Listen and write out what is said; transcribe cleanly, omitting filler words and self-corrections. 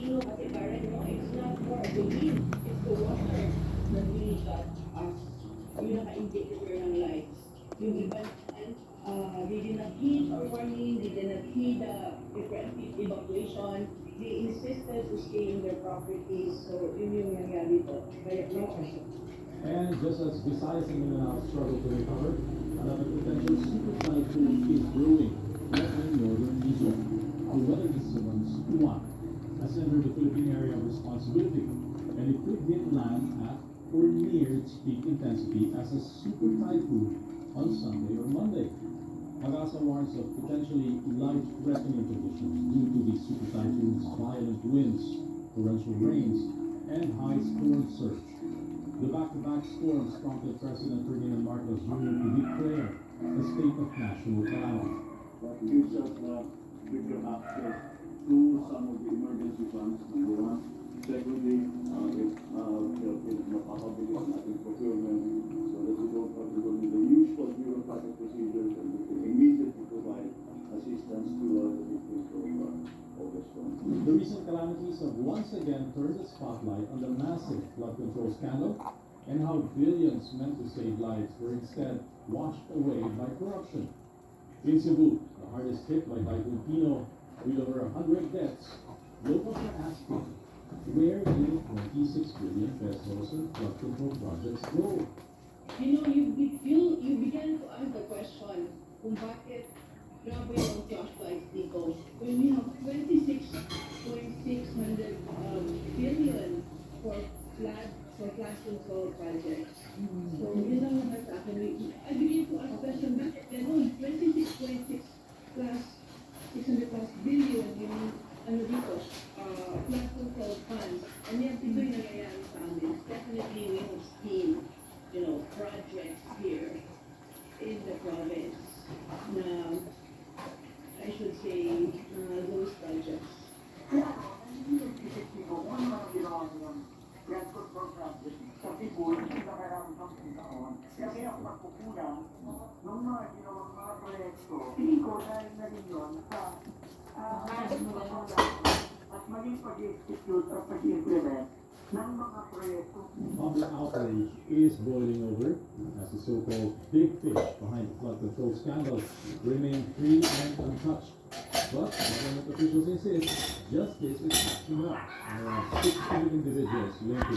Pilipino kasi parang it's not for the wind, it's the water that really got us. Yung naka-indicator ng lights. Yung iba naman, they did not heed our warning, they did not heed the evacuation, they insisted to stay in their properties. So yun yung nangyari po. Kaya And just as Visayas and Mindanao struggle to recover, another potential super typhoon is brewing right in northern Luzon. Our weather instruments, UAN, has entered the Philippine area of responsibility, and it could hit land at or near its peak intensity as a super typhoon on Sunday or Monday. Pag-asa warns of potentially life-threatening conditions due to the super typhoon's violent winds, torrential rains, and high storm surge. The back-to-back storms prompted President Ferdinand Marcos Jr. to declare a state of national calamity. That gives us quicker access to some of the emergency funds, number one. Secondly, napakabilis natin procurement so that we don't have to go to the usual bureaucratic procedures and we can immediately provide assistance to the victims of the storm. The recent calamities have once again turned the spotlight on the massive flood control scandal and how billions meant to save lives were instead washed away by corruption. In Cebu, the hardest hit by Typhoon Pino, with over 100 deaths, locals are asking, where did 26 billion pesos in flood control projects go? you know, you begin to ask the question kung bakit grabe yung flashlights dito. When we have 26.600 billion for flood control projects. So, yun lang naman sa akin. I begin to ask question, bakit ganun? 26.6 plus 600 plus billion yung ano dito, flood control funds. And yan, ito yung nangyayari sa amin. Definitely we have seen, projects here in the province na I should say those projects. Kaya hindi yung isip ko kung ano ang ginawa ng flood control project sa Cebu, hindi na kailangan ng taon. Kasi ako magkukulang ng mga ginawang mga proyekto. Tingin ko dahil na rin yun sa at maging pag-execute at pag-implement ng mga proyekto. Public outrage is boiling over as the so-called big fish behind the flood control scandal remain free and untouched. But government officials insist justice is catching up. Around 600 individuals linked to